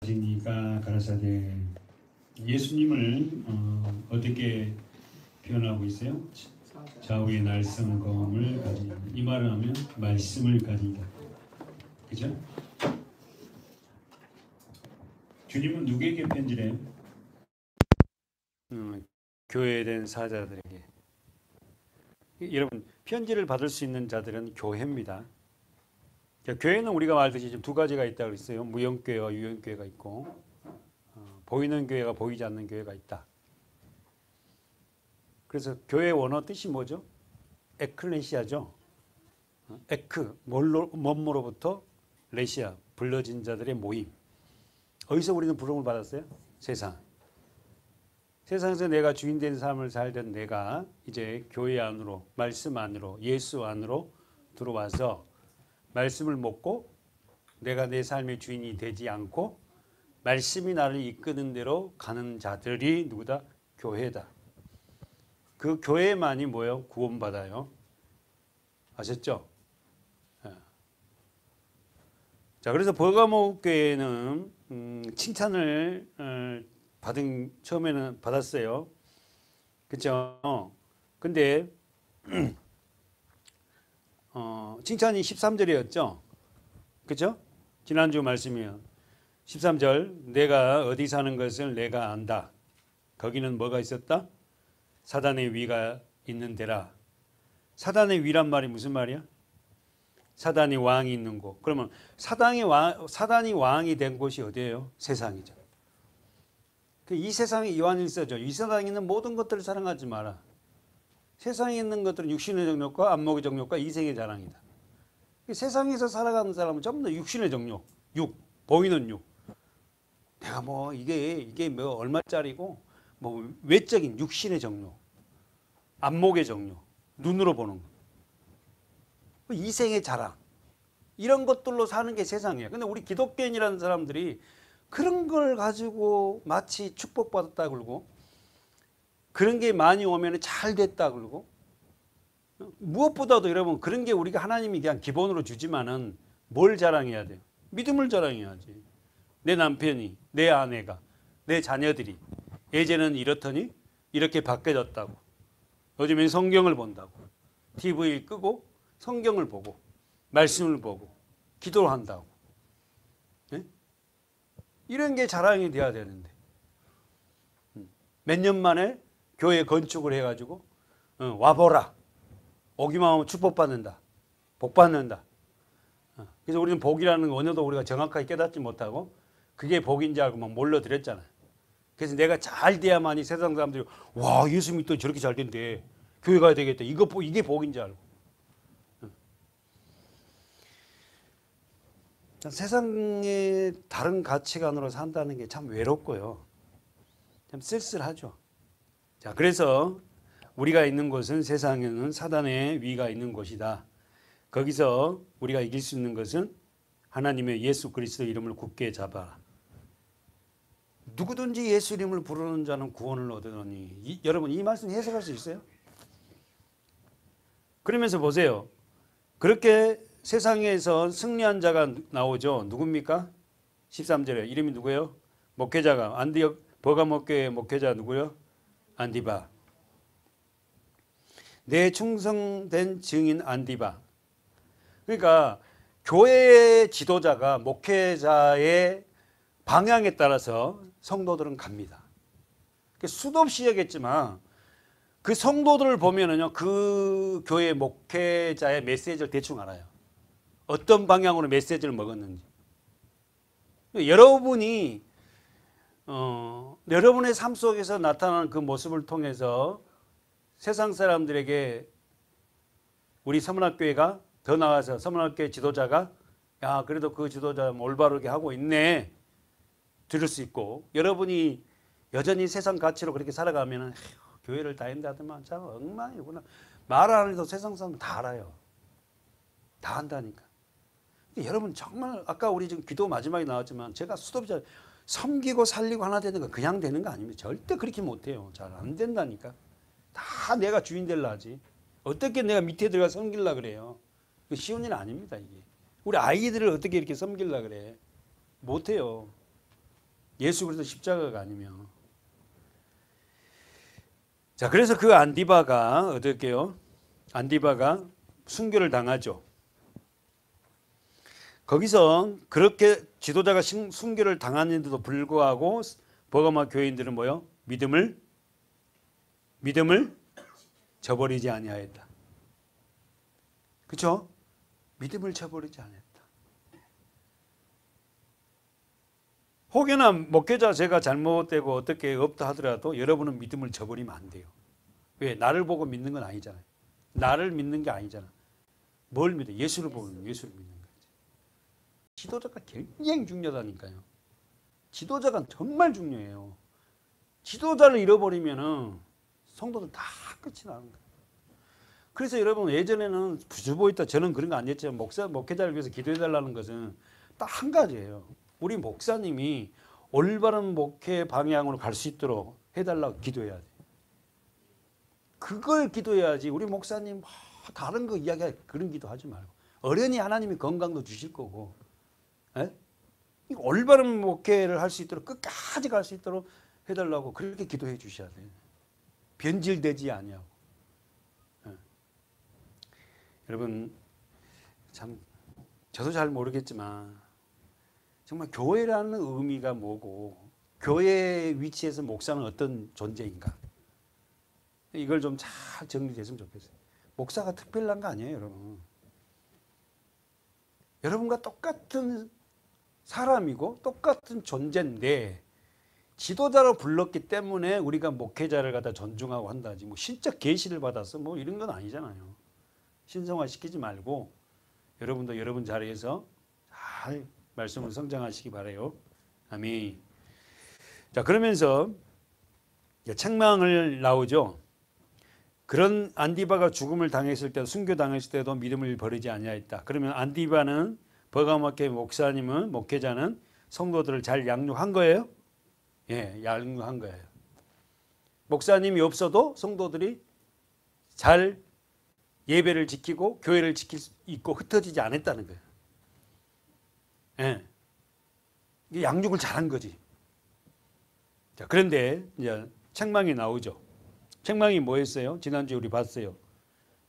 가지니까 가라사대. 예수님을 어떻게 표현하고 있어요? 좌우의 날성검을 가지니. 이 말을 하면 말씀을 가진다. 그죠? 주님은 누구에게 편지를 해요? 교회에 된 사자들에게. 여러분, 편지를 받을 수 있는 자들은 교회입니다. 교회는 우리가 말듯이 지금 두 가지가 있다고 했어요. 무형교회와 유형교회가 있고, 보이는 교회가 보이지 않는 교회가 있다. 그래서 교회의 원어 뜻이 뭐죠? 에클레시아죠. 에크, 뭐로부터 레시아, 불러진 자들의 모임. 어디서 우리는 부름을 받았어요? 세상. 세상에서 내가 주인 된 삶을 살던 내가 이제 교회 안으로, 말씀 안으로, 예수 안으로 들어와서 말씀을 먹고 내가 내 삶의 주인이 되지 않고 말씀이 나를 이끄는 대로 가는 자들이 누구다? 교회다. 그 교회만이 뭐예요? 구원받아요. 아셨죠? 자, 그래서 버가모 교회는 칭찬을 처음에는 받았어요. 그렇죠? 근데 칭찬이 13절이었죠. 그렇죠? 지난주 말씀이요. 13절, 내가 어디 사는 것을 내가 안다. 거기는 뭐가 있었다? 사단의 위가 있는 데라. 사단의 위란 말이 무슨 말이야? 사단이 왕이 있는 곳. 그러면 사단이 왕이 된 곳이 어디예요? 세상이죠. 이 세상에 요한일서죠. 이 세상에 있는 모든 것들을 사랑하지 마라. 세상에 있는 것들은 육신의 정욕과 안목의 정욕과 이생의 자랑이다. 세상에서 살아가는 사람은 전부 다 육신의 정욕, 보이는 육. 내가 뭐 이게 뭐 얼마짜리고 뭐 외적인 육신의 정욕, 안목의 정욕, 눈으로 보는 거, 이생의 자랑, 이런 것들로 사는 게 세상이야. 근데 우리 기독교인이라는 사람들이 그런 걸 가지고 마치 축복받았다 그러고 그런 게 많이 오면 잘 됐다 그러고 무엇보다도 여러분 그런 게 우리가 하나님이 그냥 기본으로 주지만은 뭘 자랑해야 돼요? 믿음을 자랑해야지. 내 남편이, 내 아내가, 내 자녀들이 예전에는 이렇더니 이렇게 바뀌어졌다고. 요즘엔 성경을 본다고. TV 끄고 성경을 보고 말씀을 보고 기도를 한다고. 네? 이런 게 자랑이 돼야 되는데 몇 년 만에 교회 건축을 해가지고 와보라. 오기만 하면 축복받는다. 복받는다. 그래서 우리는 복이라는 언어도 우리가 정확하게 깨닫지 못하고 그게 복인지 알고 막 몰려들었잖아요. 그래서 내가 잘 돼야만이 세상 사람들이 와 예수 믿더니 저렇게 잘 된대. 교회 가야 되겠다. 이게 복인지 알고. 세상의 다른 가치관으로 산다는 게 참 외롭고요. 참 쓸쓸하죠. 자, 그래서 우리가 있는 곳은 세상에는 사단의 위가 있는 곳이다. 거기서 우리가 이길 수 있는 것은 하나님의 예수 그리스도 이름을 굳게 잡아. 누구든지 예수 이름을 부르는 자는 구원을 얻으노니. 여러분 이 말씀 해석할 수 있어요? 그러면서 보세요. 그렇게 세상에서 승리한 자가 나오죠. 누굽니까? 13절에 이름이 누구예요? 목회자가 안디옥 버가목교의 목회자 누구요? 안디바. 내 충성된 증인 안디바. 그러니까 교회의 지도자가 목회자의 방향에 따라서 성도들은 갑니다. 수도 없이 얘기했지만 그 성도들을 보면은요, 그 교회 목회자의 메시지를 대충 알아요. 어떤 방향으로 메시지를 먹었는지. 여러분이 여러분의 삶 속에서 나타나는 그 모습을 통해서 세상 사람들에게 우리 서문학교회가 더 나아가서 서문학교회 지도자가 야 그래도 그 지도자 올바르게 하고 있네 들을 수 있고 여러분이 여전히 세상 가치로 그렇게 살아가면 교회를 다닌다더만 참 엉망이구나. 말 안 해도 세상 사람은 다 알아요. 다 한다니까. 여러분 정말 아까 우리 지금 기도 마지막에 나왔지만 제가 수도 없이 섬기고 살리고 하나 되는 거 그냥 되는 거 아닙니다. 절대 그렇게 못해요. 잘 안 된다니까. 다 내가 주인 될라 하지. 어떻게 내가 밑에 들어가 섬길라 그래요. 쉬운 일 아닙니다. 이게. 우리 아이들을 어떻게 이렇게 섬길라 그래. 못해요. 예수 그리스도 십자가가 아니면. 자, 그래서 그 안디바가 어떻게요? 안디바가 순교를 당하죠. 거기서 그렇게 지도자가 순교를 당하는데도 불구하고 버가마 교인들은 뭐요? 믿음을 저버리지 아니하였다. 그렇죠? 믿음을 저버리지 않았다. 혹여나 목회자 제가 잘못되고 어떻게 없다 하더라도 여러분은 믿음을 저버리면 안 돼요. 왜? 나를 보고 믿는 건 아니잖아요. 나를 믿는 게 아니잖아. 뭘 믿어? 예수를 보고 예수를 믿는 거지. 지도자가 굉장히 중요하다니까요. 지도자가 정말 중요해요. 지도자를 잃어버리면은 성도들 다 끝이 나는 거예요. 그래서 여러분 예전에는 주보 있다 저는 그런 거 안 했지만 목회자를 위해서 기도해달라는 것은 딱 한 가지예요. 우리 목사님이 올바른 목회 방향으로 갈 수 있도록 해달라고 기도해야 돼. 그걸 기도해야지. 우리 목사님 다른 거 이야기할 그런 기도하지 말고 어련히 하나님이 건강도 주실 거고, 에? 올바른 목회를 할 수 있도록 끝까지 갈 수 있도록 해달라고 그렇게 기도해 주셔야 돼요. 변질되지 아니하고. 여러분 참 저도 잘 모르겠지만 정말 교회라는 의미가 뭐고 교회의 위치에서 목사는 어떤 존재인가 이걸 좀 잘 정리됐으면 좋겠어요. 목사가 특별한 거 아니에요, 여러분. 여러분과 똑같은 사람이고 똑같은 존재인데 지도자로 불렀기 때문에 우리가 목회자를 갖다 존중하고 한다지 뭐 신적 계시를 받아서 뭐 이런 건 아니잖아요. 신성화 시키지 말고 여러분도 여러분 자리에서 잘 말씀을 성장하시기 바라요. 아멘. 자, 그러면서 책망을 나오죠. 그런 안디바가 죽음을 당했을 때, 순교 당했을 때도 믿음을 버리지 아니하였다. 그러면 안디바는 버가마교회 목사님은 목회자는 성도들을 잘 양육한 거예요? 예, 양육한 거예요. 목사님이 없어도 성도들이 잘 예배를 지키고 교회를 지킬 수 있고 흩어지지 않았다는 거예요. 예. 이게 양육을 잘한 거지. 자, 그런데 이제 책망이 나오죠. 책망이 뭐였어요? 지난주에 우리 봤어요.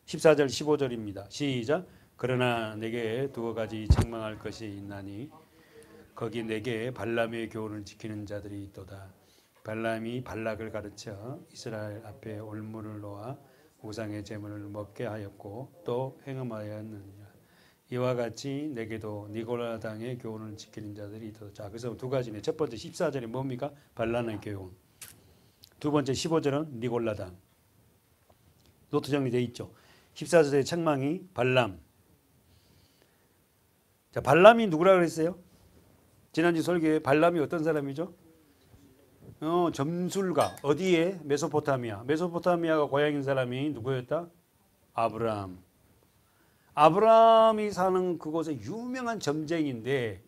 14절 15절입니다. 시작. 그러나 내게 두 가지 책망할 것이 있나니 거기 내게 발람의 교훈을 지키는 자들이 있도다. 발람이 발락을 가르쳐 이스라엘 앞에 올무를 놓아 우상의 제물을 먹게 하였고 또 행음하였느니라. 이와 같이 내게도 니골라당의 교훈을 지키는 자들이 있도다. 자, 그래서 두 가지네. 첫 번째 14절이 뭡니까? 발람의 교훈. 두 번째 15절은 니골라당. 노트 정리되어 있죠. 14절의 책망이 발람. 자, 발람이 누구라 그랬어요? 지난주 설교에 발람이 어떤 사람이죠? 점술가. 어디에? 메소포타미아. 메소포타미아가 고향인 사람이 누구였다? 아브라함. 아브라함이 사는 그곳의 유명한 점쟁인데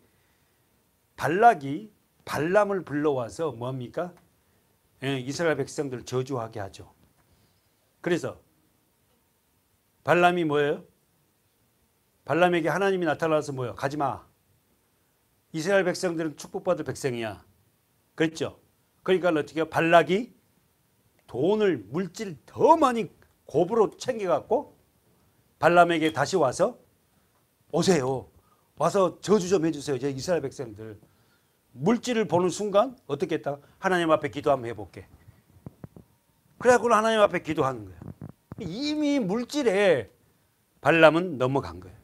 발락이 발람을 불러와서 뭡니까? 이스라엘 백성들을 저주하게 하죠. 그래서 발람이 뭐예요? 발람에게 하나님이 나타나서 뭐예요? 가지마. 이스라엘 백성들은 축복받을 백성이야. 그랬죠? 그러니까 어떻게 해요? 발락이 돈을 물질 더 많이 곱으로 챙겨갖고 발람에게 다시 와서 오세요. 와서 저주 좀 해주세요. 저 이스라엘 백성들. 물질을 보는 순간 어떻게 했다? 하나님 앞에 기도 한번 해볼게. 그래갖고 하나님 앞에 기도하는 거예요. 이미 물질에 발람은 넘어간 거예요.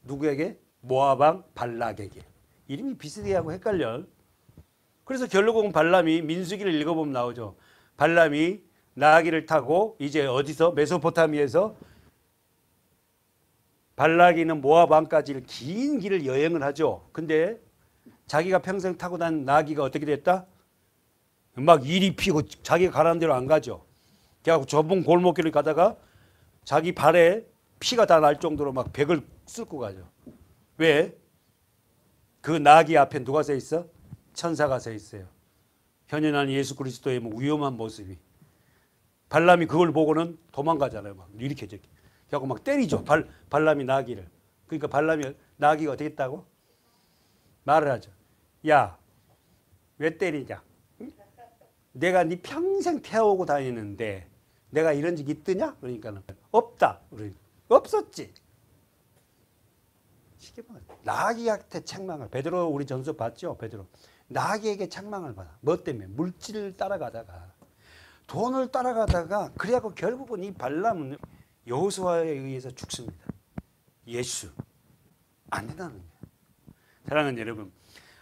누구에게? 모압왕 발락에게. 이름이 비슷하고 헷갈려. 그래서 결국은 발람이 민수기를 읽어보면 나오죠. 발람이 나귀를 타고 이제 어디서? 메소포타미아에서 발락이는 모압왕까지 긴 길을 여행을 하죠. 근데 자기가 평생 타고 난 나귀가 어떻게 됐다? 막 이리 피고 자기가 가라는 대로 안 가죠. 그래갖고 좁은 골목길을 가다가 자기 발에 피가 다 날 정도로 막 벽을 쓸고 가죠. 왜? 그 나귀 앞에 누가 서 있어? 천사가 서 있어요. 현현한 예수 그리스도의 뭐 위험한 모습이. 발람이 그걸 보고는 도망가잖아요. 막 이렇게 저렇게. 그래갖고 막 때리죠. 발람이 나귀를. 그러니까 발람이 나귀가 어떻게 했다고? 말을 하죠. 야, 왜 때리냐? 응? 내가 네 평생 태우고 다니는데 내가 이런 적 있더냐? 그러니까 없다. 없었지. 쉽게 말해. 나귀한테 책망을. 베드로 우리 전서 봤죠? 베드로. 나귀에게 책망을 받아. 뭐 때문에? 물질을 따라가다가 돈을 따라가다가 그래갖고 결국은 이 발람은 여호수아에 의해서 죽습니다. 예수. 안 된다는 거예요. 사랑하는 여러분,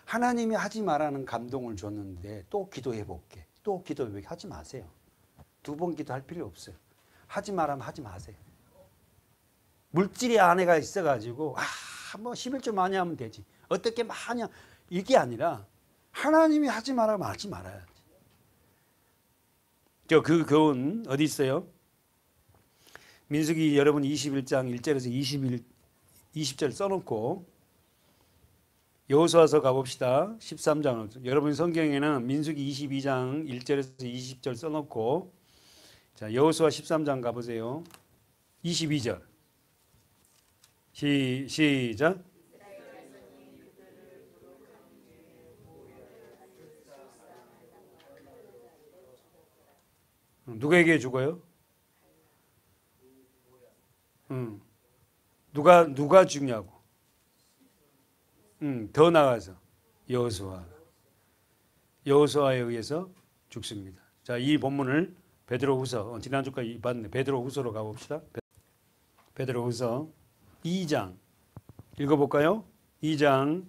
하나님이 하지 말라는 감동을 줬는데 또 기도해 볼게. 또 기도해 볼게. 하지 마세요. 두 번 기도할 필요 없어요. 하지 말라면 하지 마세요. 물질이 안에가 있어가지고 뭐 11조 많이 하면 되지. 어떻게 많이 이게 아니라 하나님이 하지 말라면 하지 말아야지. 그 교훈 어디 있어요? 민수기 여러분 21장 1절에서 20절 써놓고 여호수아서 가봅시다. 13장. 여러분 성경에는 민수기 22장 1절에서 20절 써놓고 자 여호수아 13장 가보세요. 22절. 시작. 누구에게 죽어요? 누가 죽냐고. 더 나가서 여호수아에 의해서 죽습니다. 자, 이 본문을 베드로후서 지난주까지 봤는데 베드로후서로 가봅시다. 베드로후서 2장 읽어볼까요? 2장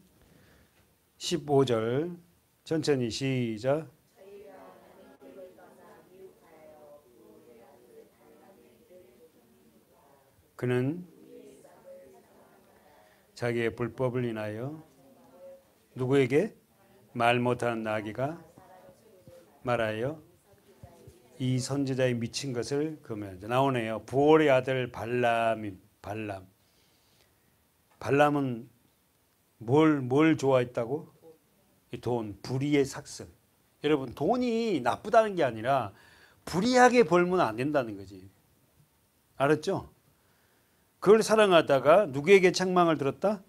15절 천천히 시작. 그는 자기의 불법을 인하여 누구에게? 말 못하는 나귀가 말하여 이 선지자의 미친 것을 금하자. 나오네요. 부올의 아들 발람은 뭘 좋아했다고? 돈, 불의의 삭슬. 여러분 돈이 나쁘다는 게 아니라 불의하게 벌면 안 된다는 거지. 알았죠? 그걸 사랑하다가 누구에게 책망을 들었다?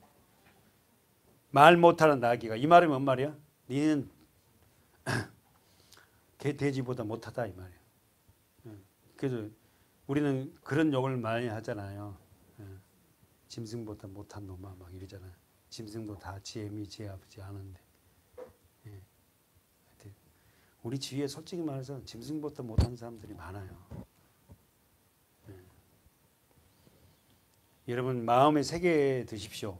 말 못하는 나귀가. 이 말이 뭔 말이야? 니는 돼지보다 못하다 이 말이야. 그래서 우리는 그런 욕을 많이 하잖아요. 짐승보다 못한 놈아 막 이러잖아요. 짐승도 다 지혜미 지 아버지 아는데. 우리 주위에 솔직히 말해서 짐승보다 못한 사람들이 많아요. 여러분 마음에 새겨 드십시오.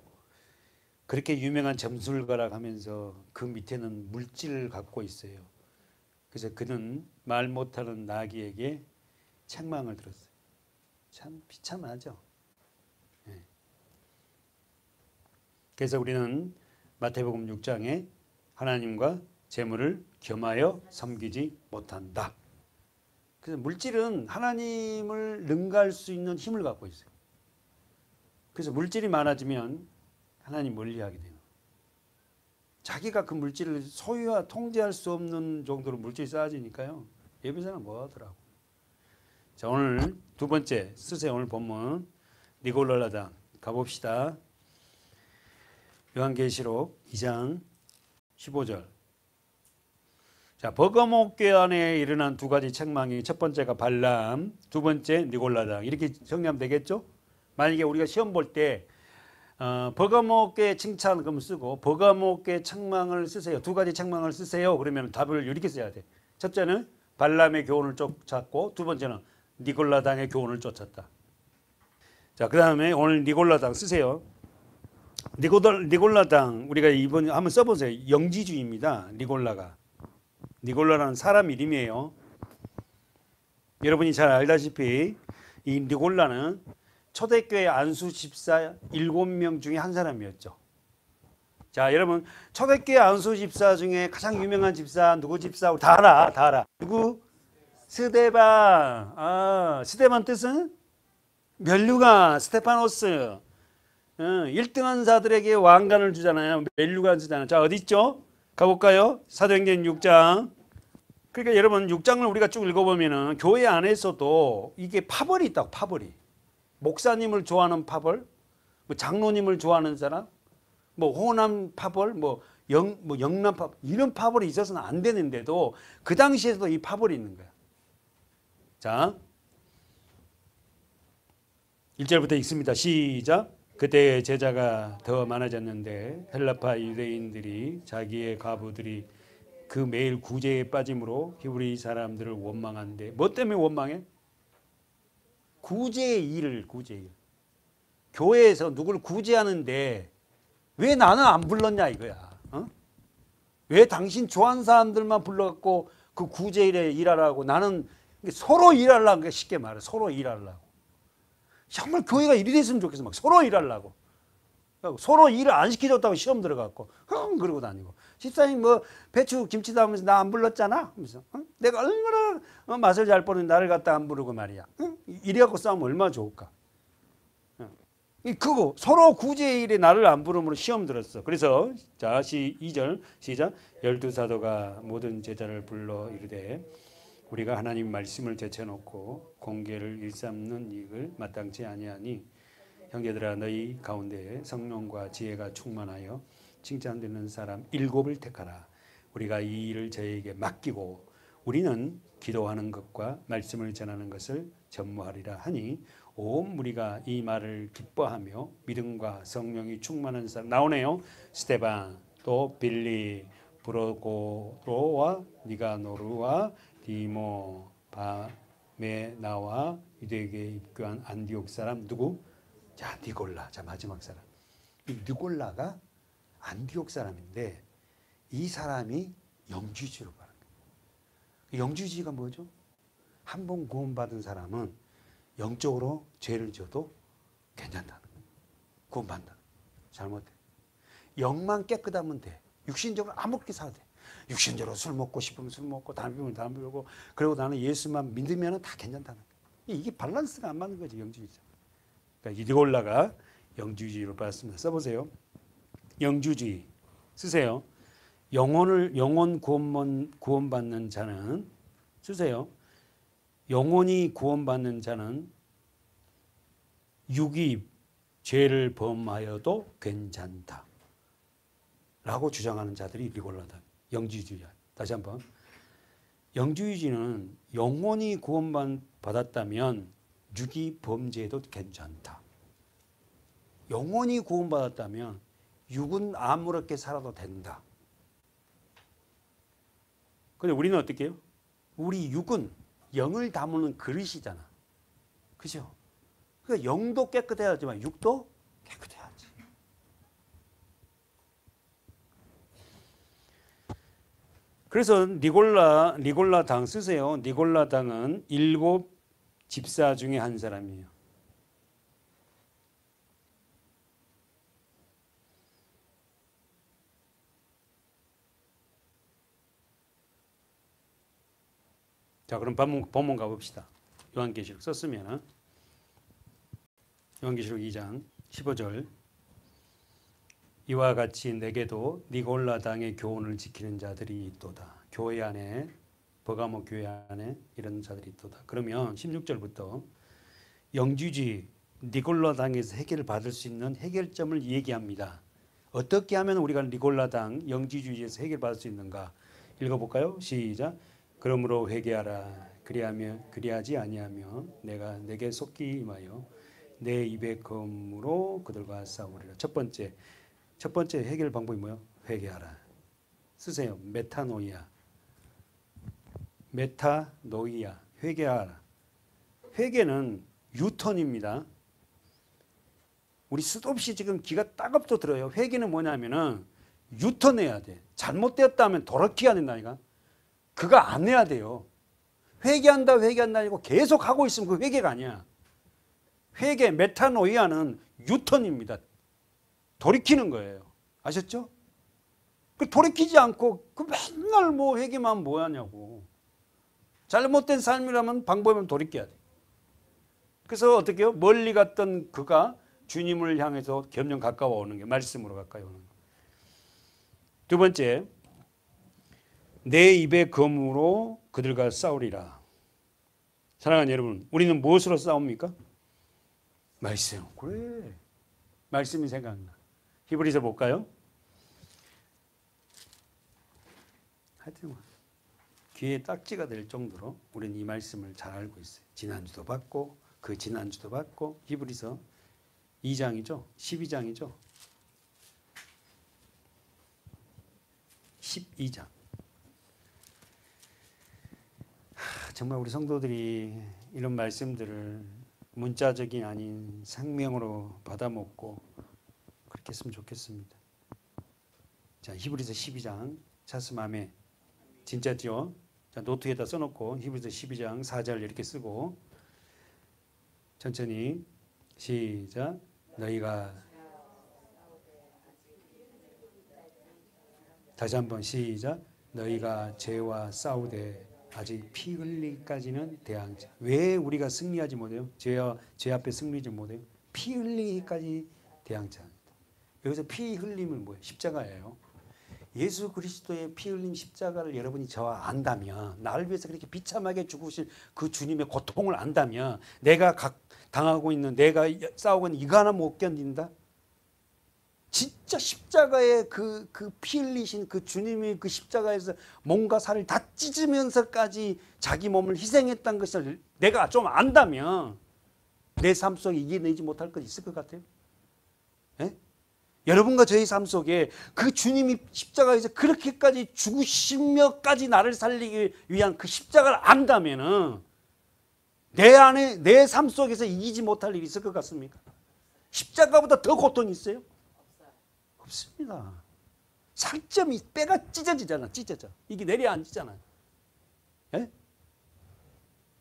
그렇게 유명한 점술가라 하면서 그 밑에는 물질을 갖고 있어요. 그래서 그는 말 못하는 나귀에게 책망을 들었어요. 참 비참하죠. 그래서 우리는 마태복음 6장에 하나님과 재물을 겸하여 섬기지 못한다. 그래서 물질은 하나님을 능가할 수 있는 힘을 갖고 있어요. 그래서 물질이 많아지면 하나님 멀리하게 돼요. 자기가 그 물질을 소유와 통제할 수 없는 정도로 물질이 쌓아지니까요. 예배자는 뭐 하더라고. 자, 오늘 두 번째 쓰세요. 오늘 본문 니골라당 가봅시다. 요한계시록 2장 15절. 자, 버가모교회 안에 일어난 두 가지 책망이 첫 번째가 발람, 두 번째 니골라당. 이렇게 정리하면 되겠죠? 만약에 우리가 시험 볼 때 버가모교회 칭찬 그럼 쓰고 버가모교회 책망을 쓰세요. 두 가지 책망을 쓰세요. 그러면 답을 이렇게 써야 돼. 첫째는 발람의 교훈을 쫓았고 두 번째는 니골라당의 교훈을 쫓았다. 자, 그 다음에 오늘 니골라당 쓰세요. 니골라당 우리가 이번 한번 써보세요. 영지주의입니다. 니골라라는 사람 이름이에요. 여러분이 잘 알다시피 이 니골라는 초대교회 안수 집사 7명 중에 한 사람이었죠. 자, 여러분 초대교회 안수 집사 중에 가장 유명한 집사 누구 집사? 다 알아. 누구? 스데반. 스데반 뜻은 면류관, 스테파노스. 1등한 자들에게 왕관을 주잖아요. 면류관 주잖아요. 자, 어디 있죠? 가볼까요? 사도행전 6장. 그러니까 여러분 6장을 우리가 쭉 읽어보면은 교회 안에서도 이게 파벌이 있다고. 파벌이. 목사님을 좋아하는 파벌, 뭐 장로님을 좋아하는 사람, 뭐 호남 파벌, 뭐 영남 파벌 이런 파벌이 있어서는 안 되는데도 그 당시에도 이 파벌이 있는 거야. 자, 1절부터 읽습니다. 시작. 그때 제자가 더 많아졌는데 헬라파 유대인들이 자기의 과부들이 그 매일 구제에 빠짐으로 히브리 사람들을 원망한데 뭐 때문에 원망해? 구제의 일. 교회에서 누구를 구제하는데 왜 나는 안 불렀냐 이거야. 어? 왜 당신 좋아하는 사람들만 불러갖고 그 구제일에 일하라고 나는 서로 일하려고 쉽게 말해. 서로 일하려고. 정말 교회가 일이 됐으면 좋겠어. 막 서로 일하려고. 서로 일을 안 시켜줬다고 시험 들어갔고 그러고 다니고. 집사님 뭐 배추 김치 담으면서 나 안 불렀잖아. 하면서 내가 얼마나 맛을 잘 보는 나를 갖다 안 부르고 말이야. 이래갖고 싸우면 얼마나 좋을까. 그거 서로 구제의 일에 나를 안 부름으로 시험 들었어. 그래서 자 2절 시작. 12사도가 모든 제자를 불러 이르되 우리가 하나님 말씀을 제쳐놓고 공개를 일삼는 일을 마땅치 아니하니 형제들아 너희 가운데 성령과 지혜가 충만하여 칭찬되는 사람 7을 택하라. 우리가 이 일을 저에게 맡기고 우리는 기도하는 것과 말씀을 전하는 것을 전무하리라 하니 온 무리가 이 말을 기뻐하며 믿음과 성령이 충만한 사람 나오네요. 스데반 또 빌리 브로고로와 니가노르와 디모 바메나와 유대교에 입교한 안디옥 사람 누구? 자 니골라. 자 마지막 사람. 이 니골라가 안디옥 사람인데 이 사람이 영주주의로 가는 거예요. 영주주의가 뭐죠? 한 번 구원받은 사람은 영적으로 죄를 지어도 괜찮다는 거예요. 구원받는다. 잘못해. 영만 깨끗하면 돼. 육신적으로 아무렇게 살아도 돼. 육신적으로 술 먹고 싶으면 술 먹고 담배 피우면 담배 피우고 그리고 나는 예수만 믿으면 다 괜찮다는 거예요. 이게 밸런스가 안 맞는 거지 영주주의. 그러니까 니골라가 영주주의로 받았습니다. 써보세요. 영주주의 쓰세요. 영혼 구원받는 자는 쓰세요. 영혼이 구원받는 자는 육이 죄를 범하여도 괜찮다 라고 주장하는 자들이 니골라다. 영주주의야. 다시 한번. 영주주의는 영혼이 구원받았다면 육이 범죄해도 괜찮다. 영혼이 구원받았다면 육은 아무렇게 살아도 된다. 근데 우리는 어떻게 해요? 우리 육은 영을 담는 그릇이잖아. 그죠? 그러니까 영도 깨끗해야지만 육도 깨끗해야지. 그래서 니골라 당 쓰세요. 니골라 당은 7 집사 중에 한 사람이에요. 자, 그럼 본문 가봅시다. 요한계시록 썼으면 요한계시록 2장 15절 이와 같이 내게도 니골라 당의 교훈을 지키는 자들이 있도다. 교회 안에 버가모 교회 안에 이런 자들이 있도다. 그러면 16절부터 영주주의 니골라 당에서 해결을 받을 수 있는 해결점을 얘기합니다. 어떻게 하면 우리가 니골라 당 영주주의에서 해결받을 수 있는가? 읽어볼까요? 시작. 그러므로 회개하라. 그리하지 아니하면 내가 내게 속히 임하여 내 입의 검으로 그들과 싸우리라. 첫 번째 해결 방법이 뭐예요? 회개하라. 쓰세요. 메타노이아. 회개하라. 회개는 유턴입니다. 우리 수도 없이 지금 기가 따갑도 들어요. 회개는 뭐냐면은 유턴해야 돼. 잘못되었다면 돌이켜야 된다니까. 그거 안 해야 돼요. 회개한다 아니고 계속 하고 있으면 그 회개가 아니야. 회개, 메타노이아는 유턴입니다. 돌이키는 거예요. 아셨죠? 그 돌이키지 않고 그 맨날 뭐 회개만 뭐 하냐고. 잘못된 삶이라면 방법은 돌이켜야 돼. 그래서 어떻게 해요? 멀리 갔던 그가 주님을 향해서 점점 가까워 오는 게 말씀으로 가까이 오는 거. 두 번째, 내 입의 검으로 그들과 싸우리라. 사랑하는 여러분, 우리는 무엇으로 싸웁니까? 말씀. 그래. 말씀이 생각나. 히브리서 볼까요? 하여튼 귀에 딱지가 될 정도로 우리는 이 말씀을 잘 알고 있어요. 지난주도 봤고 그 지난주도 봤고 히브리서 2장이죠. 12장이죠. 12장. 정말 우리 성도들이 이런 말씀들을 문자적이 아닌 생명으로 받아먹고 그렇게 했으면 좋겠습니다. 자, 히브리서 12장 찾으면 진짜죠? 자, 노트에다 써놓고 히브리서 12장 4절 이렇게 쓰고 천천히 시작. 너희가 다시 한번 시작. 너희가 죄와 싸우되 아직 피 흘리기까지는 대항자. 왜 우리가 승리하지 못해요? 죄 앞에 승리하지 못해요? 피 흘리기까지 대항자입니다. 여기서 피 흘림은 뭐예요? 십자가예요. 예수 그리스도의 피 흘림 십자가를 여러분이 저와 안다면, 나를 위해서 그렇게 비참하게 죽으실 그 주님의 고통을 안다면, 내가 당하고 있는, 내가 싸우고 있는 이거 하나 못 견딘다? 진짜 십자가에 그 피 흘리신 그 주님이 그 십자가에서 몸과 살을 다 찢으면서까지 자기 몸을 희생했다는 것을 내가 좀 안다면 내 삶 속에 이겨내지 못할 것 있을 것 같아요? 예? 여러분과 저희 삶 속에 그 주님이 십자가에서 그렇게까지 죽으시며까지 나를 살리기 위한 그 십자가를 안다면은 내 안에, 내 삶 속에서 이기지 못할 일이 있을 것 같습니까? 십자가보다 더 고통이 있어요? 없습니다. 살점이 뼈가 찢어져. 이게 내려앉잖아요. 예?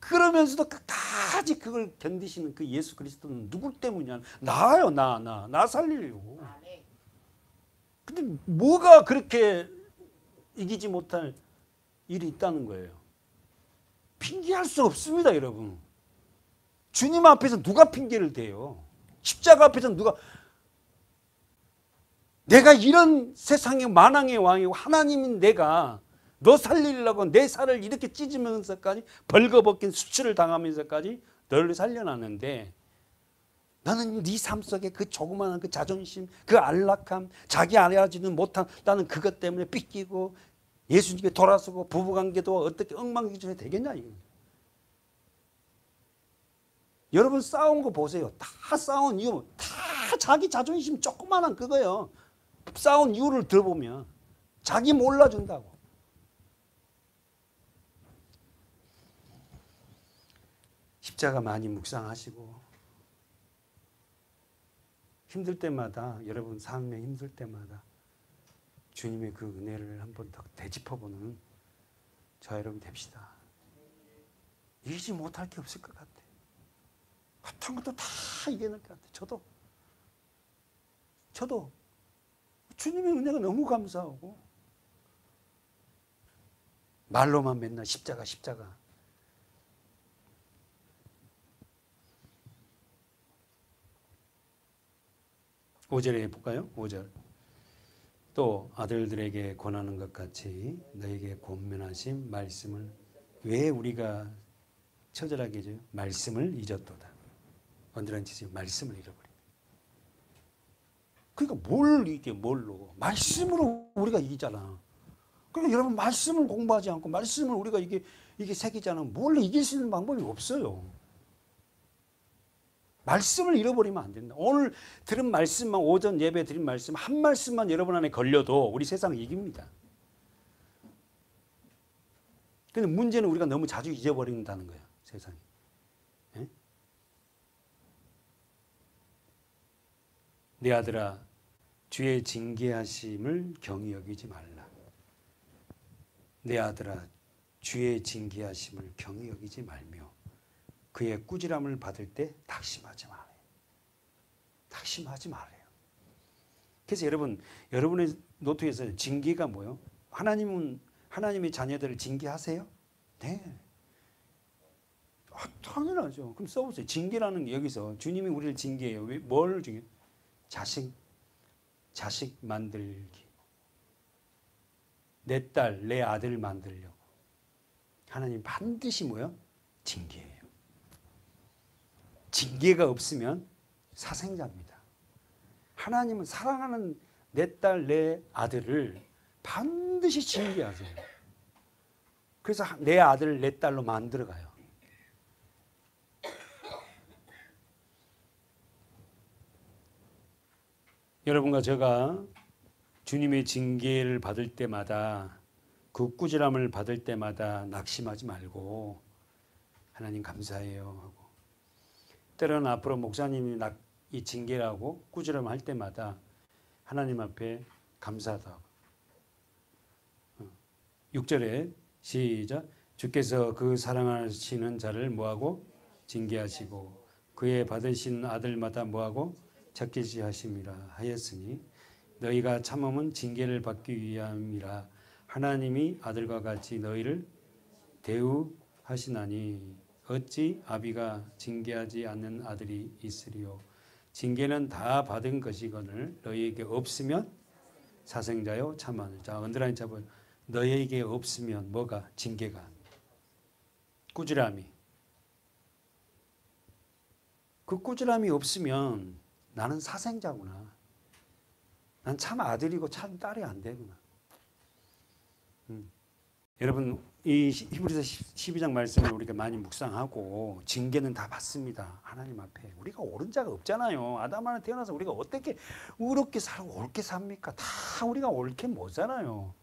그러면서도 끝까지 그걸 견디시는 그 예수 그리스도는 누구 때문이냐? 나요, 나 살리려고. 근데 뭐가 그렇게 이기지 못할 일이 있다는 거예요? 핑계할 수 없습니다, 여러분. 주님 앞에서 누가 핑계를 대요? 십자가 앞에서 누가, 내가 이런 세상의 만왕의 왕이고 하나님인 내가 너 살리려고 내 살을 이렇게 찢으면서까지 벌거벗긴 수치를 당하면서까지 너를 살려놨는데 나는 네 삶 속에 그 조그마한 그 자존심, 그 안락함, 자기 알아지는 못한 나는 그것 때문에 삐끼고 예수님께 돌아서고 부부관계도 어떻게 엉망진창이 되겠냐 이거. 여러분 싸운 거 보세요. 다 싸운 이유 다 자기 자존심 조그마한 그거예요. 싸운 이유를 들어보면 자기 몰라준다고. 십자가 많이 묵상하시고 힘들 때마다 여러분 삶에 힘들 때마다 주님의 그 은혜를 한번 더 되짚어보는 저 여러분 됩시다. 이기지 못할 게 없을 것 같아. 어떤 것도 다 이겨낼 것 같아. 저도 주님의 은혜가 너무 감사하고 말로만 맨날 십자가 5절에 볼까요? 5절. 또 아들들에게 권하는 것 같이 너에게 권면하신 말씀을 왜 우리가 처절하게 해줘요? 말씀을 잊었도다. 언제든지 말씀을 잃어버려. 그러니까 뭘 이게 뭘로? 말씀으로 우리가 이기잖아. 그러니까 여러분 말씀을 공부하지 않고 말씀을 우리가 이게 새기지 않으면 뭘로 이길 수 있는 방법이 없어요. 말씀을 잃어버리면 안 된다. 오늘 들은 말씀만, 오전 예배 드린 말씀 한 말씀만 여러분 안에 걸려도 우리 세상을 이깁니다. 근데 문제는 우리가 너무 자주 잊어버린다는 거야, 세상에. 예? 내 아들아, 주의 징계하심을 경히 여기지 말라. 내 아들아, 주의 징계하심을 경히 여기지 말며 그의 꾸지람을 받을 때 낙심하지 말아요. 낙심하지 말아요. 그래서 여러분의 노트에서 징계가 뭐예요? 하나님의 자녀들을 징계하세요? 네. 당연하죠. 그럼 써보세요. 징계라는 게 여기서 주님이 우리를 징계해요. 뭘 징계해요? 자식 만들기. 내 딸, 내 아들 만들려고. 하나님 반드시 뭐예요? 징계해요. 징계가 없으면 사생자입니다. 하나님은 사랑하는 내 딸, 내 아들을 반드시 징계하세요. 그래서 내 아들 내 딸로 만들어 가요. 여러분과 제가 주님의 징계를 받을 때마다 그 꾸지람을 받을 때마다 낙심하지 말고 하나님 감사해요 하고, 때로는 앞으로 목사님이 이 징계라고 꾸지람할 때마다 하나님 앞에 감사하다. 6절에 시작. 주께서 그 사랑하시는 자를 뭐하고 징계하시고 그의 받으신 아들마다 뭐하고 찾기시 하심이라 하였으니 너희가 참음은 징계를 받기 위함이라. 하나님이 아들과 같이 너희를 대우하시나니 어찌 아비가 징계하지 않는 아들이 있으리요. 징계는 다 받은 것이거늘 너희에게 없으면 사생자요 참하늘. 자, 언더라인 잡아요. 너희에게 없으면 뭐가? 징계가, 꾸지람이. 그 꾸지람이 없으면 나는 사생자구나. 난 참 아들이고 참 딸이 안 되구나. 여러분, 이 히브리서 12장 말씀을 우리가 많이 묵상하고 징계는 다 받습니다. 하나님 앞에. 우리가 옳은 자가 없잖아요. 아담 안에 태어나서 우리가 어떻게 의롭게 살고 옳게 삽니까? 다 우리가 옳게 못 살아요.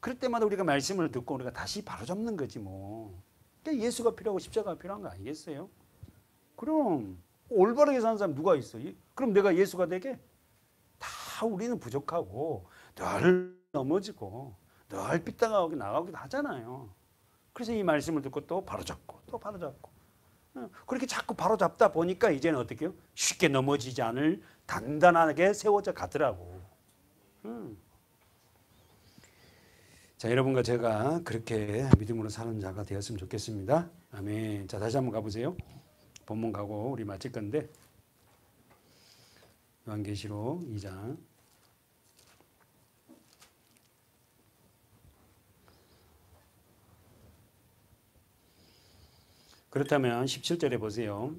그럴 때마다 우리가 말씀을 듣고 우리가 다시 바로잡는 거지 뭐. 그러니까 예수가 필요하고 십자가가 필요한 거 아니겠어요? 그럼 올바르게 사는 사람 누가 있어? 그럼 내가 예수가 되게? 다 우리는 부족하고 늘 넘어지고 늘 삐딱하게 나가기도 하잖아요. 그래서 이 말씀을 듣고 또 바로잡고 또 바로잡고 그렇게 자꾸 바로잡다 보니까 이제는 어떻게 해요? 쉽게 넘어지지 않을 단단하게 세워져 가더라고. 자, 여러분과 제가 그렇게 믿음으로 사는 자가 되었으면 좋겠습니다. 아멘. 자, 다시 한번 가보세요. 본문 가고 우리 마칠 건데 요한계시록 2장 그렇다면 17절에 보세요.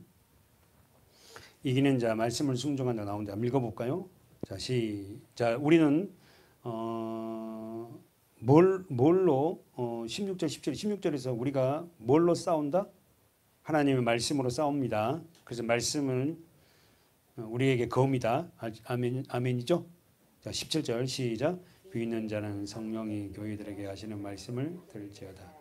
이기는 자, 말씀을 순종한 자 나오는데 한번 읽어볼까요? 자, 자, 우리는 뭘로 16절 17절 16절에서 우리가 뭘로 싸운다? 하나님의 말씀으로 싸웁니다. 그래서 말씀은 우리에게 검이다. 아멘이죠? 자, 17절 시작. 비 있는 자는 성령이 교회들에게 하시는 말씀을 들을지어다.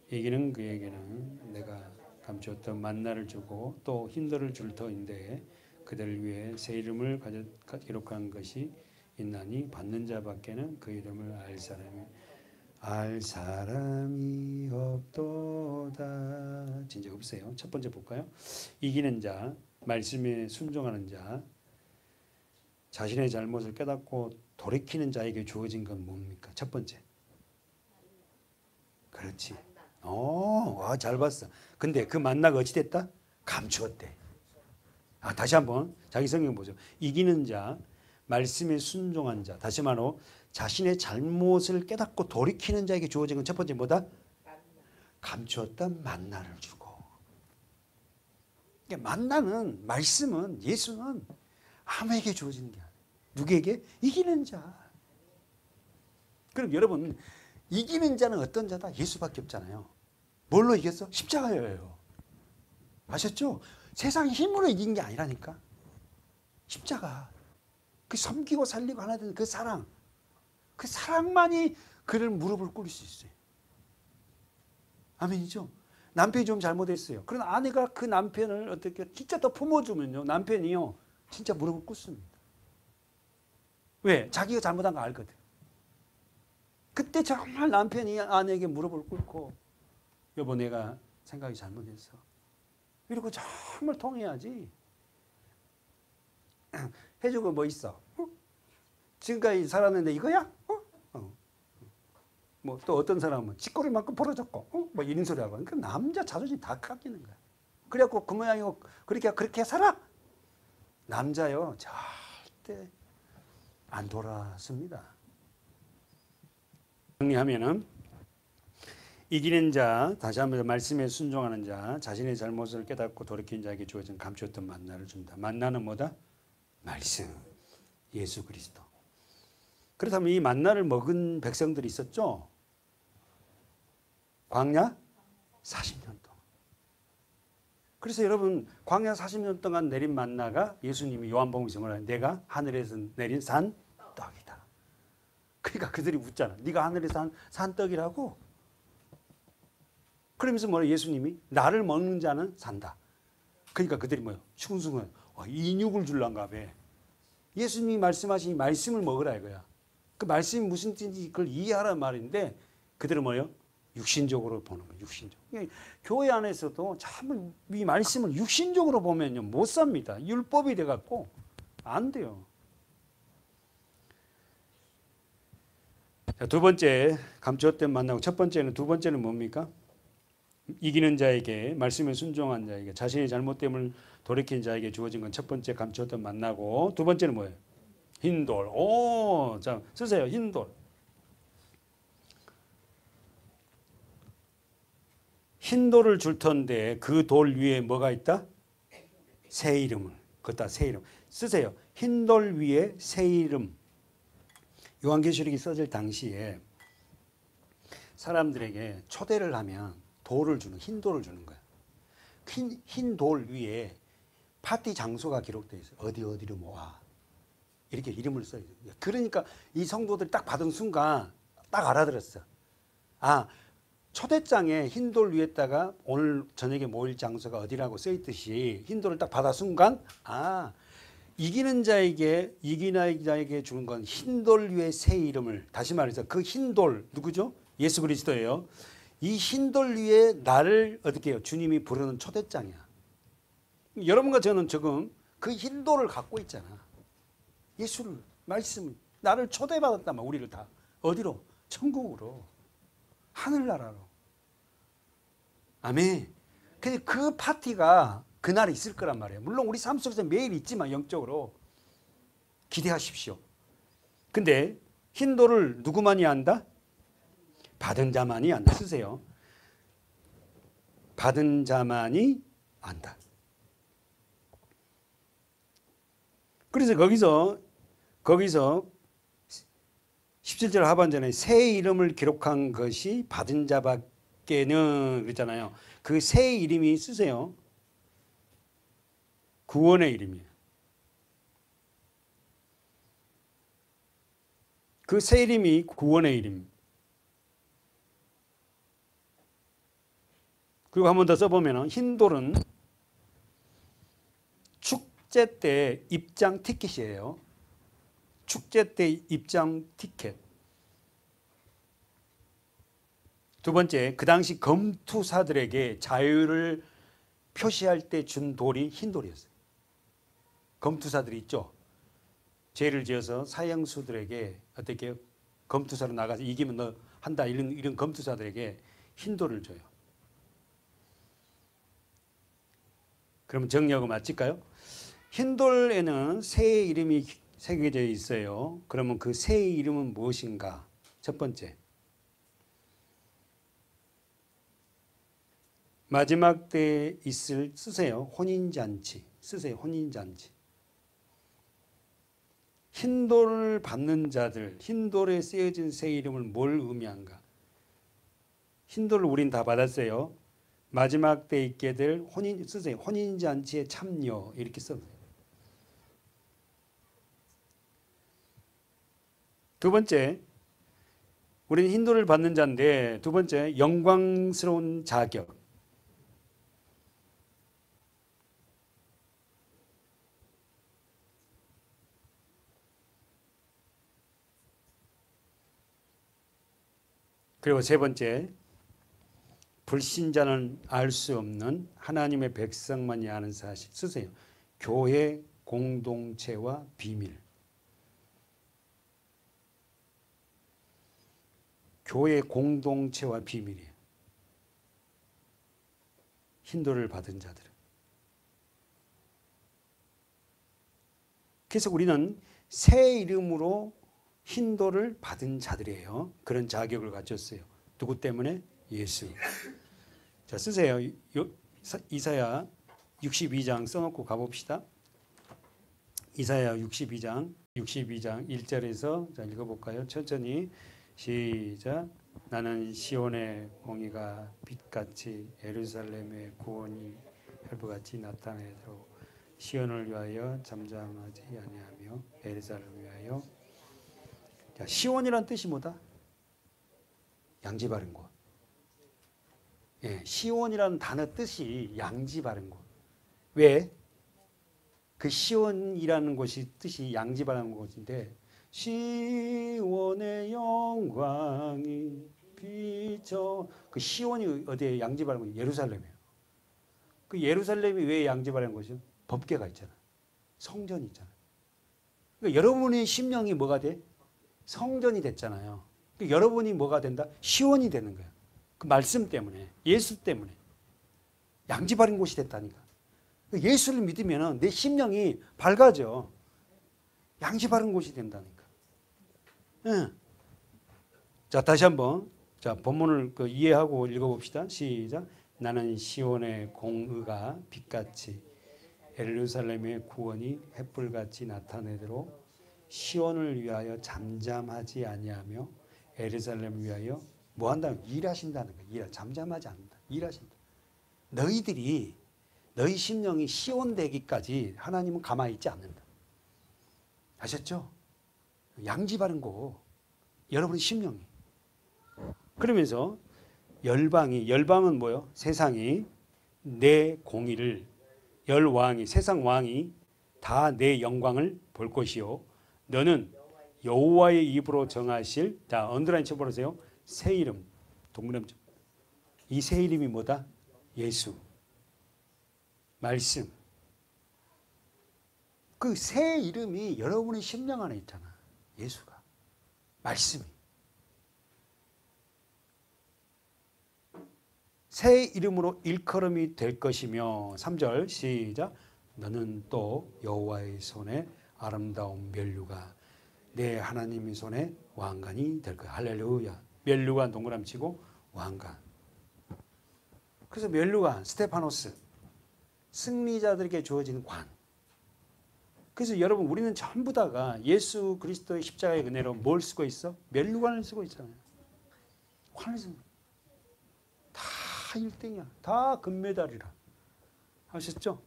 이기는 그에게는 내가 감추었던 만나를 주고 또 힘들을 줄 터인데 그들을 위해 새 이름을 기록한 것이 있나니 받는 자밖에는 그 이름을 알 사람이 없도다. 진짜 없어요. 첫 번째 볼까요? 이기는 자, 말씀에 순종하는 자, 자신의 잘못을 깨닫고 돌이키는 자에게 주어진 건 뭡니까? 첫 번째. 그렇지. 잘 봤어. 근데 그 만나가 어찌 됐다? 감추었대. 다시 한번 자기 성경 보죠. 이기는 자, 말씀에 순종한 자, 다시 말로 자신의 잘못을 깨닫고 돌이키는 자에게 주어진 건 첫 번째 뭐다? 감추었던 만나를 주고. 그러니까 만나는, 말씀은, 예수는 아무에게 주어지는 게 아니에요. 누구에게? 이기는 자. 그럼 여러분, 이기는 자는 어떤 자다? 예수밖에 없잖아요. 뭘로 이겼어? 십자가예요. 아셨죠? 세상 힘으로 이긴 게 아니라니까. 십자가. 그 섬기고 살리고 하나 되는 그 사랑. 그 사랑만이 그를 무릎을 꿇을 수 있어요. 아멘이죠? 남편이 좀 잘못했어요. 그러나 아내가 그 남편을 어떻게 진짜 더 품어주면요. 남편이요. 진짜 무릎을 꿇습니다. 왜? 자기가 잘못한 거 알거든. 그때 정말 남편이 아내에게 무릎을 꿇고 여보 내가 생각이 잘못했어. 이러고 정말 통해야지. 해주고 뭐 있어? 지금까지 살았는데 이거야? 뭐 또 어떤 사람은 찌꺼리만큼 벌어졌고 뭐 이런 소리 하고. 그러니까 남자 자존심 다 깎이는 거야. 그래갖고 그 모양이고 그렇게 살아? 남자요 절대 안 돌아섭니다. 정리하면은 이기는 자, 다시 한번 말씀에 순종하는 자, 자신의 잘못을 깨닫고 돌이킨 자에게 주어진 감추었던 만나를 준다. 만나는 뭐다? 말씀, 예수 그리스도. 그렇다면 이 만나를 먹은 백성들이 있었죠. 광야 40년 동안. 그래서 여러분 광야 40년 동안 내린 만나가 예수님이 요한복음에서 뭐라 내가 하늘에서 내린 산 떡이다. 그러니까 그들이 묻잖아. 네가 하늘에서 산 떡이라고? 그러면서 뭐라 예수님이 나를 먹는 자는 산다. 그러니까 그들이 뭐요? 숭숭해. 인육을 줄란가 봐. 예수님이 말씀하신 이 말씀을 먹으라 이거야. 그 말씀이 무슨 뜻인지 그걸 이해하란 말인데 그들은 뭐예요? 육신적으로 보는 거예요. 육신적으로. 교회 안에서도 참 이 말씀을 육신적으로 보면요 못 삽니다. 율법이 돼갖고 안 돼요. 자, 두 번째 감추었던 만나고 첫 번째는 두 번째는 뭡니까? 이기는 자에게 말씀에 순종한 자에게 자신의 잘못됨을 돌이킨 자에게 주어진 건 첫 번째 감추었던 만나고 두 번째는 뭐예요? 흰돌. 오, 자 쓰세요. 흰돌. 흰돌을 줄 텐데 그 돌 위에 뭐가 있다? 새 이름을. 그것다 새 이름. 쓰세요. 흰돌 위에 새 이름. 요한계시록이 써질 당시에 사람들에게 초대를 하면 돌을 주는 흰돌을 주는 거야. 흰 돌 위에 파티 장소가 기록되어 있어요. 어디로 모아. 이렇게 이름을 써요. 그러니까 이 성도들이 딱 받은 순간 딱 알아들었어. 아, 초대장에 흰돌 위에다가 오늘 저녁에 모일 장소가 어디라고 써있듯이 흰돌을 딱 받아 순간 아, 이기는 자에게 주는 건 흰돌 위에 새 이름을 다시 말해서 그 흰돌 누구죠? 예수 그리스도예요. 이 흰돌 위에 나를 어떻게 해요? 주님이 부르는 초대장이야. 여러분과 저는 지금 그 흰돌을 갖고 있잖아. 예수를 말씀을 나를 초대받았단 말이야. 우리를 다 어디로? 천국으로. 하늘나라로. 아멘. 근데 그 파티가 그날 있을 거란 말이에요. 물론 우리 삶 속에서 매일 있지만 영적으로 기대하십시오. 근데 흰돌을 누구만이 안다? 받은 자만이 안다. 쓰세요. 받은 자만이 안다. 그래서 거기서 17절 하반전에 새 이름을 기록한 것이 받은 자밖에는 그랬잖아요. 그 새 이름이 쓰세요. 구원의 이름이에요. 그 새 이름이 구원의 이름. 그리고 한 번 더 써보면 흰돌은 축제 때 입장 티켓이에요. 축제 때 입장 티켓. 두 번째, 그 당시 검투사들에게 자유를 표시할 때 준 돌이 흰돌이었어요. 검투사들이 있죠. 죄를 지어서 사형수들에게 어떻게 검투사로 나가서 이기면 너 한다 이런 검투사들에게 흰돌을 줘요. 그러면 정리하고 마칠까요? 흰돌에는 새의 이름이 새겨져 있어요. 그러면 그 새의 이름은 무엇인가? 첫 번째, 마지막 때에 있을 쓰세요. 혼인잔치. 쓰세요. 혼인잔치. 흰돌을 받는 자들, 흰돌에 쓰여진 새 이름을 뭘 의미한가? 흰돌을 우린 다 받았어요. 마지막 때 있게 될 혼인 쓰세요. 혼인잔치에 참여 이렇게 써보세요. 두 번째, 우리는 흰돌을 받는 자인데 두 번째, 영광스러운 자격. 그리고 세 번째, 불신자는 알 수 없는 하나님의 백성만이 아는 사실. 쓰세요. 교회 공동체와 비밀. 교회 공동체와 비밀이에요. 흰돌을 받은 자들은. 그래서 우리는 새 이름으로 흰돌을 받은 자들이에요. 그런 자격을 가졌어요. 누구 때문에? 예수. 자, 쓰세요. 이사야 62장 써놓고 가봅시다. 이사야 62장 1절에서 자 읽어볼까요? 천천히 시작. 나는 시온의 공의가 빛같이 예루살렘의 구원이 헬보같이 나타내도록 시온을 위하여 잠잠하지 아니하며 예루살렘을 위하여. 자, 시온이란 뜻이 뭐다? 양지 바른 곳. 예, 시온이라는 단어 뜻이 양지 바른 곳. 왜? 그 시온이라는 곳이 뜻이 양지 바른 곳인데, 시온의 영광이 비쳐. 그 시온이 어디에 양지 바른 곳이? 예루살렘이에요. 그 예루살렘이 왜 양지 바른 곳이요? 법궤가 있잖아. 성전이 있잖아. 그러니까 여러분의 심령이 뭐가 돼? 성전이 됐잖아요. 그러니까 여러분이 뭐가 된다? 시온이 되는 거야. 그 말씀 때문에, 예수 때문에 양지 바른 곳이 됐다니까. 예수를 믿으면 내 심령이 밝아져. 양지 바른 곳이 된다니까. 네. 자, 다시 한번 자 본문을 이해하고 읽어봅시다. 시작. 나는 시온의 공의가 빛같이 예루살렘의 구원이 햇불같이 나타내도록 시온을 위하여 잠잠하지 아니하며 예루살렘을 위하여 뭐 한다는 거야? 일하신다는 거야. 잠잠하지 않는다. 일하신다. 너희들이 너희 심령이 시온 되기까지 하나님은 가만히 있지 않는다. 아셨죠? 양지 바른 거 여러분의 심령이. 그러면서 열방은 뭐요? 세상이 내 공의를 열왕이 세상 왕이 다 내 영광을 볼 것이요 너는 여호와의 입으로 정하실. 자, 언더라인 쳐보세요. 새 이름 동그라미. 이 새 이름이 뭐다? 예수. 말씀. 그 새 이름이 여러분의 심령 안에 있잖아. 예수가. 말씀이. 새 이름으로 일컬음이 될 것이며 3절 시작. 너는 또 여호와의 손에 아름다운 면류가 내 하나님의 손에 왕관이 될 거야. 할렐루야. 면류관 동그라미 치고 왕관. 그래서 면류관 스테파노스 승리자들에게 주어지는 관. 그래서 여러분 우리는 전부 다가 예수 그리스도의 십자가의 은혜로 뭘 쓰고 있어? 면류관을 쓰고 있잖아요. 관을 쓰고. 다 1등이야. 다 금메달이라. 아셨죠?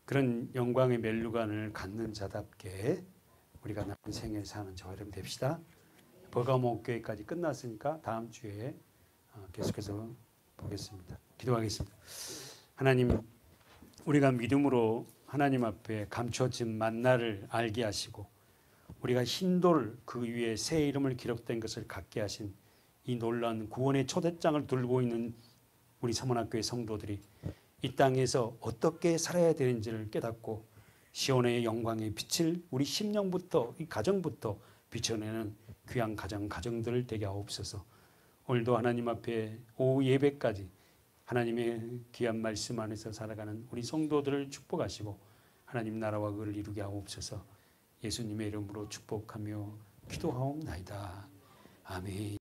그런 영광의 면류관을 갖는 자답게 우리가 남은 생에 사는 저와 여러분 됩시다. 버가모 교회까지 끝났으니까 다음 주에 계속해서 보겠습니다. 기도하겠습니다. 하나님, 우리가 믿음으로 하나님 앞에 감춰진 만나를 알게 하시고 우리가 흰돌 그 위에 새 이름을 기록된 것을 갖게 하신 이 놀라운 구원의 초대장을 들고 있는 우리 서문학교의 성도들이 이 땅에서 어떻게 살아야 되는지를 깨닫고 시온의 영광의 빛을 우리 심령부터 이 가정부터 비춰내는 귀한 가정들 되게 하옵소서. 오늘도 하나님 앞에 오후 예배까지 하나님의 귀한 말씀 안에서 살아가는 우리 성도들을 축복하시고 하나님 나라와 그를 이루게 하옵소서. 예수님의 이름으로 축복하며 기도하옵나이다. 아멘.